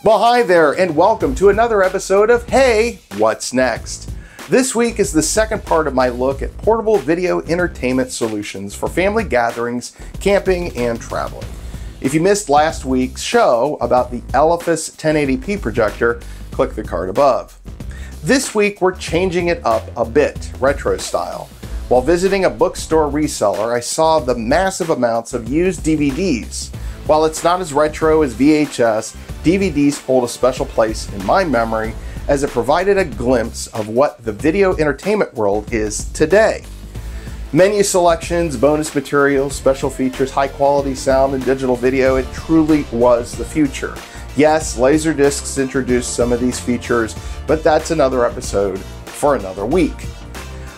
Well, hi there, and welcome to another episode of Hey, What's Next? This week is the second part of my look at portable video entertainment solutions for family gatherings, camping, and traveling. If you missed last week's show about the Elephas 1080p projector, click the card above. This week, we're changing it up a bit, retro style. While visiting a bookstore reseller, I saw the massive amounts of used DVDs. While it's not as retro as VHS, DVDs hold a special place in my memory as it provided a glimpse of what the video entertainment world is today. Menu selections, bonus materials, special features, high quality sound, and digital video, it truly was the future. Yes, Laserdiscs introduced some of these features, but that's another episode for another week.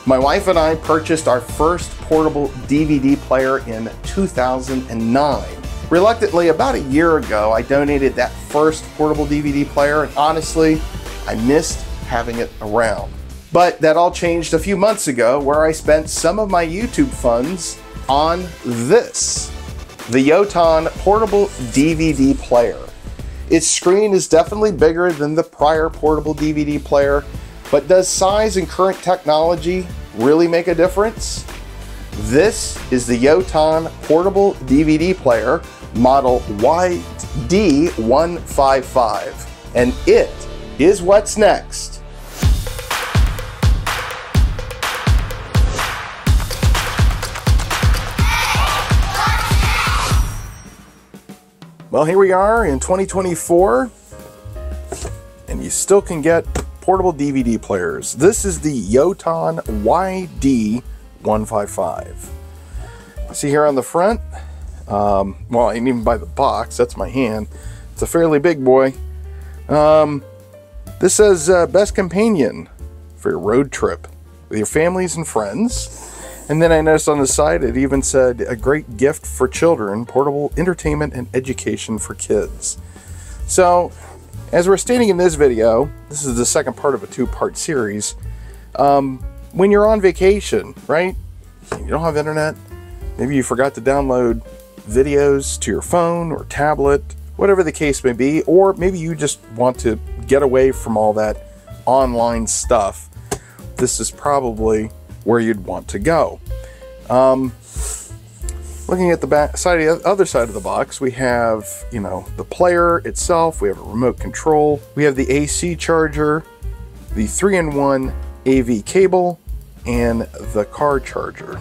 My wife and I purchased our first portable DVD player in 2009. Reluctantly, about a year ago, I donated that first portable DVD player, and honestly, I missed having it around. But that all changed a few months ago, where I spent some of my YouTube funds on this, the YOTON portable DVD player. Its screen is definitely bigger than the prior portable DVD player, but does size and current technology really make a difference? This is the YOTON portable DVD player, model YD155, and it is what's next. Well, here we are in 2024, and you still can get portable DVD players. This is the YOTON YD155. See here on the front, well, and even by the box, that's my hand, it's a fairly big boy. This says best companion for your road trip with your families and friends. And then I noticed on the side it even said a great gift for children, portable entertainment and education for kids. So as we're stating in this video, this is the second part of a two-part series. When you're on vacation, right? You don't have internet, maybe you forgot to download videos to your phone or tablet, whatever the case may be, or maybe you just want to get away from all that online stuff. This is probably where you'd want to go. Looking at the back side, the other side of the box, we have, the player itself, we have a remote control, we have the AC charger, the 3-in-1 AV cable, and the car charger.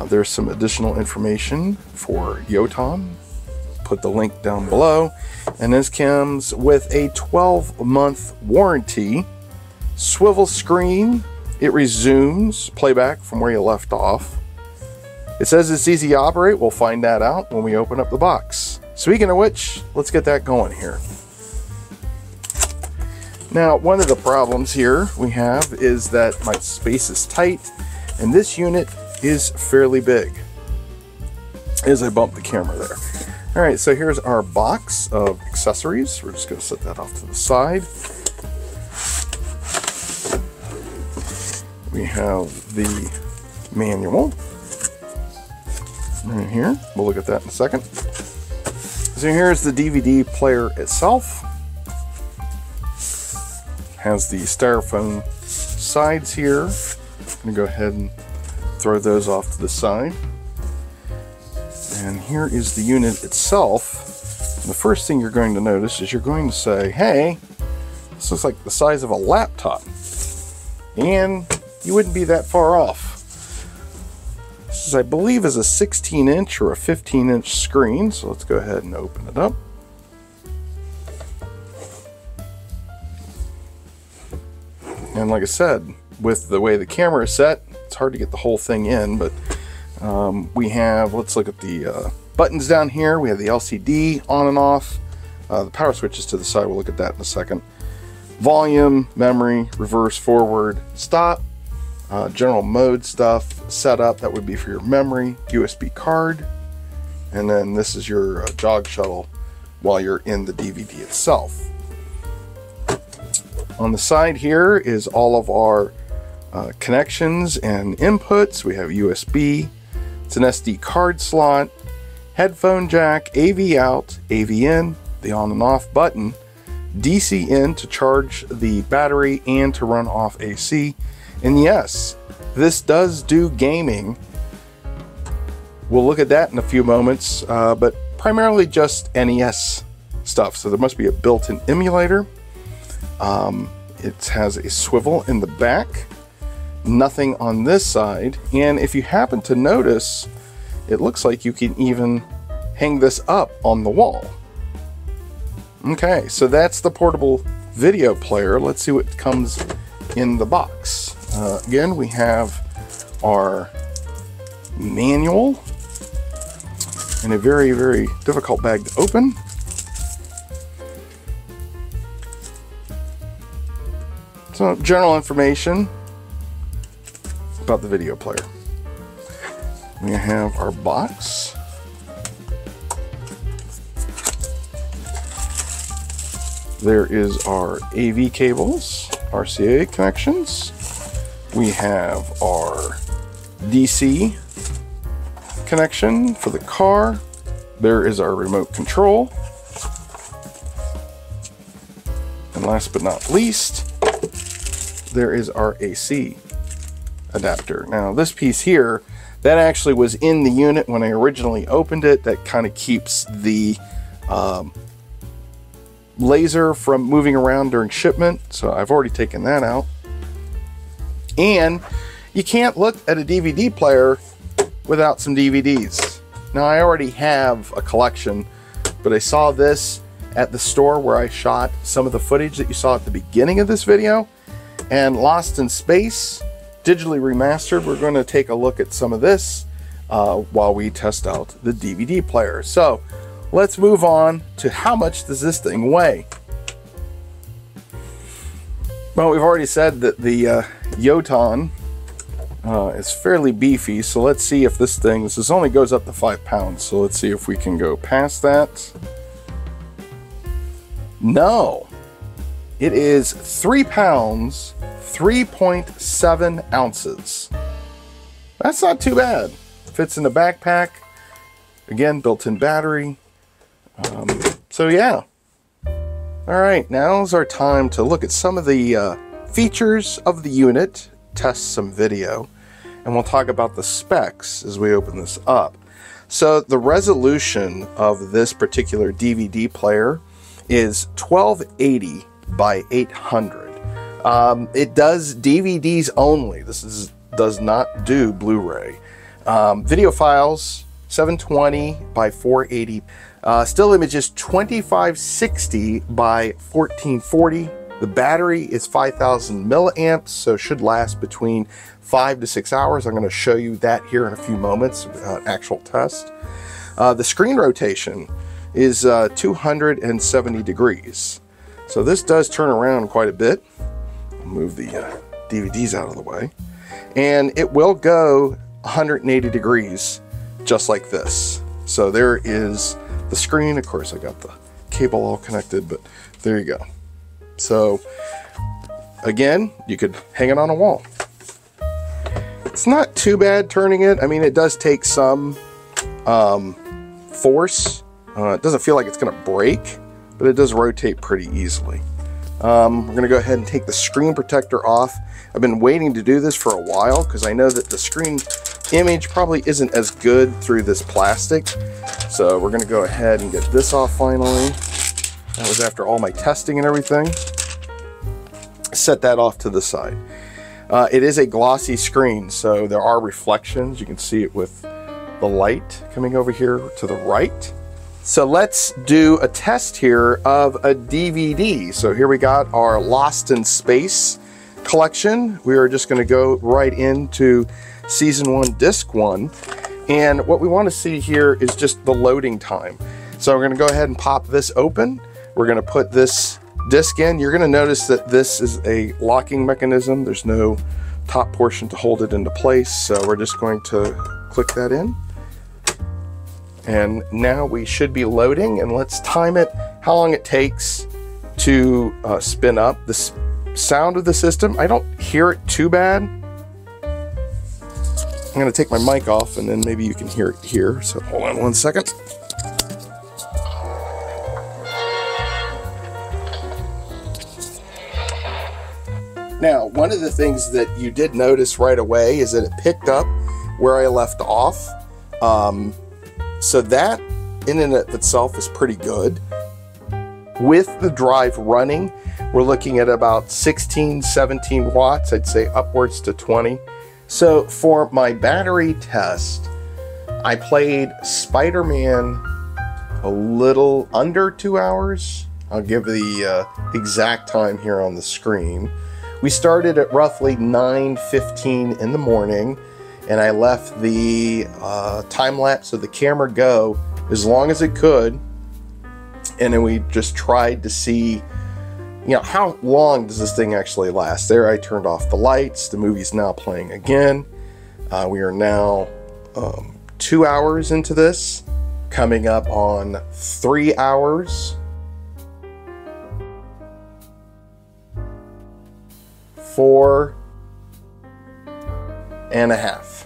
There's some additional information for YOTON. Put the link down below. And this comes with a 12-month warranty. Swivel screen. It resumes playback from where you left off. It says it's easy to operate. We'll find that out when we open up the box. Speaking of which, let's get that going here. Now, one of the problems here we have is that my space is tight, and this unit is fairly big. As I bump the camera there. All right, so here's our box of accessories. We're just going to set that off to the side. We have the manual right here. We'll look at that in a second. So here's the DVD player itself. Has the styrofoam sides here. I'm going to go ahead and throw those off to the side. And here is the unit itself. And the first thing you're going to notice is you're going to say, hey, this looks like the size of a laptop. And you wouldn't be that far off. This is, I believe, is a 16-inch or a 15-inch screen. So let's go ahead and open it up. And like I said, with the way the camera is set, it's hard to get the whole thing in, but we have, let's look at the buttons down here. We have the LCD on and off. The power switch is to the side. We'll look at that in a second. Volume, memory, reverse, forward, stop, general mode stuff, setup, that would be for your memory, USB card, and then this is your jog shuttle while you're in the DVD itself. On the side here is all of our connections and inputs. We have USB, it's an SD card slot, headphone jack, AV out, AV in, the on and off button, DC in to charge the battery and to run off AC. And yes, this does do gaming. We'll look at that in a few moments, but primarily just NES stuff. So there must be a built-in emulator. It has a swivel in the back, nothing on this side. And if you happen to notice, it looks like you can even hang this up on the wall. Okay, so that's the portable video player. Let's see what comes in the box. Again, we have our manual in a very, very difficult bag to open. So, general information about the video player. We have our box. There is our AV cables, RCA connections. We have our DC connection for the car. There is our remote control. And last but not least, there is our AC adapter. Now this piece here, that actually was in the unit when I originally opened it. That kind of keeps the laser from moving around during shipment. So I've already taken that out. And you can't look at a DVD player without some DVDs. Now I already have a collection, but I saw this at the store where I shot some of the footage that you saw at the beginning of this video. And Lost in Space, digitally remastered. We're going to take a look at some of this while we test out the DVD player. So let's move on to how much does this thing weigh? Well, we've already said that the YOTON is fairly beefy, so let's see if this only goes up to 5 pounds, so let's see if we can go past that. No, it is 3 pounds, 3.7 ounces. That's not too bad. Fits in the backpack. Again, built-in battery. So yeah. All right, now's our time to look at some of the features of the unit, test some video, and we'll talk about the specs as we open this up. So the resolution of this particular DVD player is 1280 by 800. It does DVDs only. This does not do Blu-ray. Video files 720 by 480. Still images 2560 by 1440. The battery is 5,000 milliamps, so should last between 5 to 6 hours. I'm going to show you that here in a few moments, actual test. The screen rotation is 270 degrees. So this does turn around quite a bit. I'll move the DVDs out of the way. And it will go 180 degrees, just like this. So there is the screen. Of course, I got the cable all connected, but there you go. So again, you could hang it on a wall. It's not too bad turning it. I mean, it does take some force. It doesn't feel like it's going to break, but it does rotate pretty easily. We're going to go ahead and take the screen protector off. I've been waiting to do this for a while because I know that the screen image probably isn't as good through this plastic. So we're going to go ahead and get this off finally. That was after all my testing and everything. Set that off to the side. It is a glossy screen, so there are reflections. You can see it with the light coming over here to the right. So let's do a test here of a DVD. So here we got our Lost in Space collection. We are just going to go right into Season 1, Disc 1. And what we want to see here is just the loading time. So we're going to go ahead and pop this open. We're going to put this disc in. You're going to notice that this is a locking mechanism. There's no top portion to hold it into place. So we're just going to click that in. And now we should be loading, and let's time it, how long it takes to spin up. The sound of the system, I don't hear it too bad. I'm going to take my mic off, and then maybe you can hear it here. So hold on one second. Now, one of the things that you did notice right away is that it picked up where I left off. So that in and of itself is pretty good. With the drive running, we're looking at about 16, 17 watts. I'd say upwards to 20. So for my battery test, I played Spider-Man a little under 2 hours. I'll give the exact time here on the screen. We started at roughly 9:15 in the morning, and I left the time lapse of the camera go as long as it could, and then we just tried to see, you know, how long does this thing actually last. There, I turned off the lights. The movie's now playing again. We are now 2 hours into this, coming up on 3 hours. 4.5.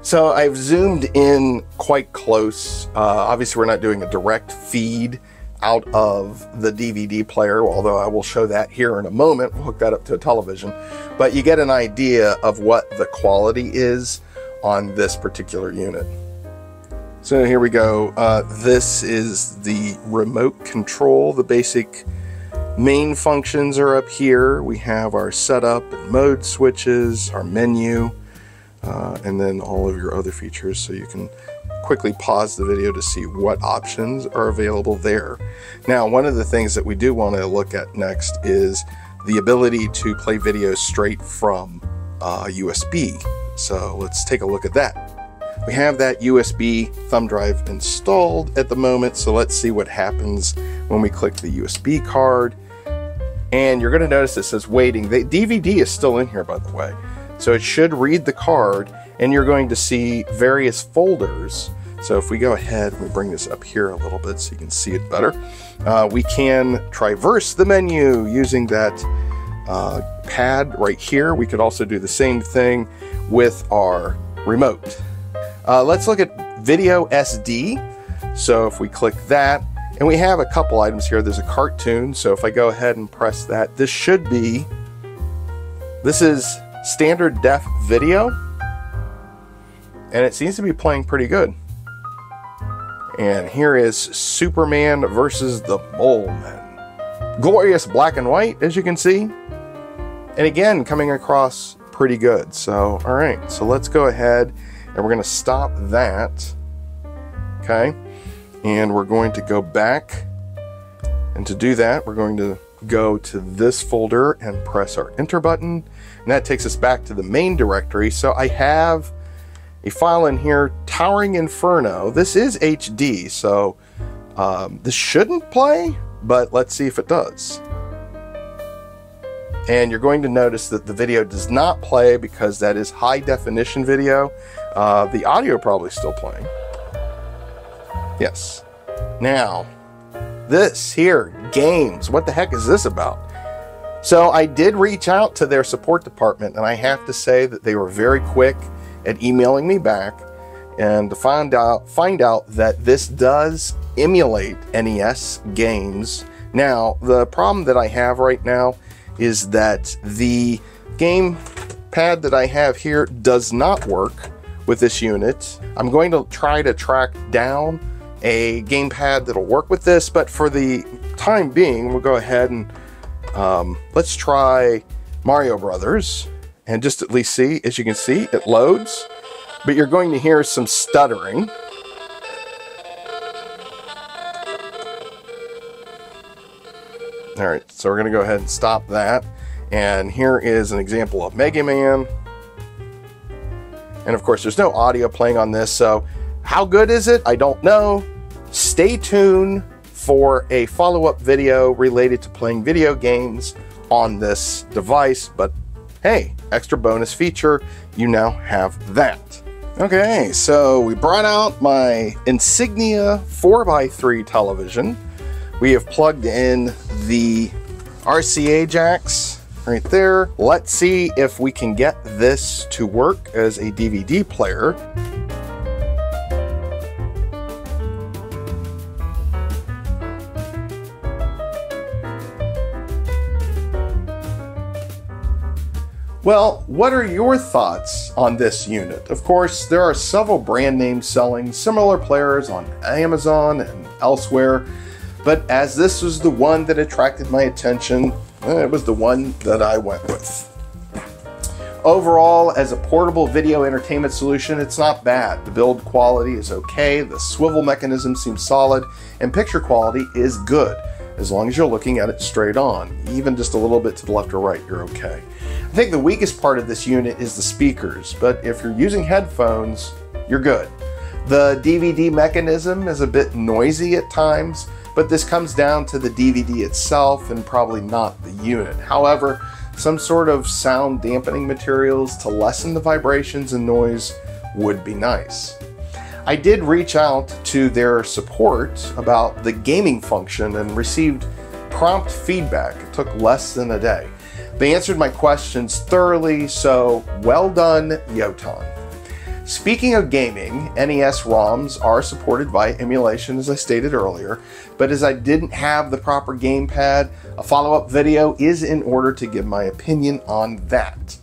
So I've zoomed in quite close. Obviously we're not doing a direct feed out of the DVD player, although I will show that here in a moment. We'll hook that up to a television. But you get an idea of what the quality is on this particular unit. So here we go. This is the remote control. The basic main functions are up here. We have our setup and mode switches, our menu, and then all of your other features, so you can quickly pause the video to see what options are available there. Now, one of the things that we do want to look at next is the ability to play videos straight from USB. So let's take a look at that. We have that USB thumb drive installed at the moment, so let's see what happens when we click the USB card. And you're going to notice it says waiting. The DVD is still in here, by the way. So it should read the card, and you're going to see various folders. So if we go ahead and we bring this up here a little bit so you can see it better, we can traverse the menu using that pad right here. We could also do the same thing with our remote. Let's look at video SD. So if we click that, and we have a couple items here. There's a cartoon, so if I go ahead and press that, this is standard def video, and it seems to be playing pretty good. And here is Superman versus the Mole Men. Glorious black and white, as you can see. And again, coming across pretty good. So, all right, so let's go ahead and we're gonna stop that, okay? And we're going to go back, and to do that we're going to go to this folder and press our enter button, and that takes us back to the main directory. So I have a file in here, Towering Inferno. This is HD, so this shouldn't play, but let's see if it does. And you're going to notice that the video does not play because that is high definition video. The audio probably still playing. Yes. Now, this here, games. What the heck is this about? So I did reach out to their support department, and I have to say that they were very quick at emailing me back and to find out that this does emulate NES games. Now, the problem that I have right now is that the game pad that I have here does not work with this unit. I'm going to try to track down a gamepad that'll work with this, but for the time being, we'll go ahead and let's try Mario Brothers and just at least see. As you can see, it loads, but you're going to hear some stuttering. All right, so we're gonna go ahead and stop that. And here is an example of Mega Man. And of course, there's no audio playing on this, so how good is it? I don't know. Stay tuned for a follow-up video related to playing video games on this device, but hey, extra bonus feature, you now have that. Okay, so we brought out my Insignia 4x3 television. We have plugged in the RCA jacks right there. Let's see if we can get this to work as a DVD player. Well, what are your thoughts on this unit? Of course, there are several brand names selling similar players on Amazon and elsewhere, but as this was the one that attracted my attention, it was the one that I went with. Overall, as a portable video entertainment solution, it's not bad. The build quality is okay, the swivel mechanism seems solid, and picture quality is good. As long as you're looking at it straight on. Even just a little bit to the left or right, you're okay. I think the weakest part of this unit is the speakers, but if you're using headphones, you're good. The DVD mechanism is a bit noisy at times, but this comes down to the DVD itself and probably not the unit. However, some sort of sound dampening materials to lessen the vibrations and noise would be nice. I did reach out to their support about the gaming function and received prompt feedback. It took less than a day. They answered my questions thoroughly, so well done, YOTON. Speaking of gaming, NES ROMs are supported by emulation, as I stated earlier, but as I didn't have the proper gamepad, a follow-up video is in order to give my opinion on that.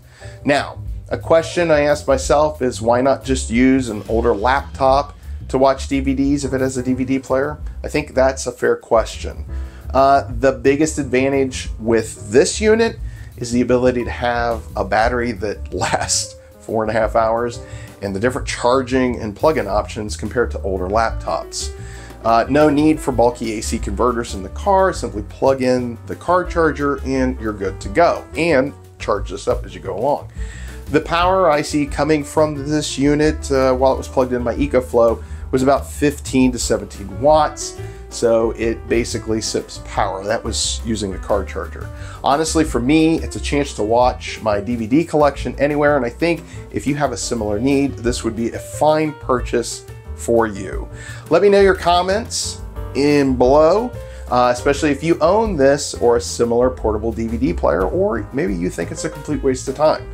Now, a question I asked myself is why not just use an older laptop to watch DVDs if it has a DVD player? I think that's a fair question. The biggest advantage with this unit is the ability to have a battery that lasts 4.5 hours and the different charging and plug-in options compared to older laptops. No need for bulky AC converters in the car. Simply plug in the car charger and you're good to go, and charge this up as you go along. The power I see coming from this unit while it was plugged in my EcoFlow was about 15 to 17 watts. So it basically sips power. That was using the car charger. Honestly, for me, it's a chance to watch my DVD collection anywhere, and I think if you have a similar need, this would be a fine purchase for you. Let me know your comments in below, especially if you own this or a similar portable DVD player, or maybe you think it's a complete waste of time.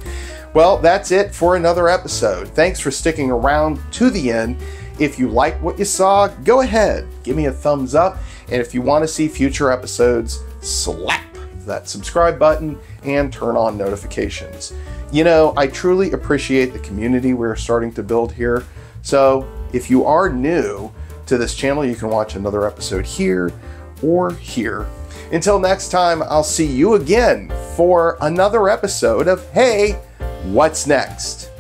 Well, that's it for another episode. Thanks for sticking around to the end. If you like what you saw, go ahead, give me a thumbs up. And if you want to see future episodes, slap that subscribe button and turn on notifications. You know, I truly appreciate the community we're starting to build here. So if you are new to this channel, you can watch another episode here or here. Until next time, I'll see you again for another episode of Hey, What's Next?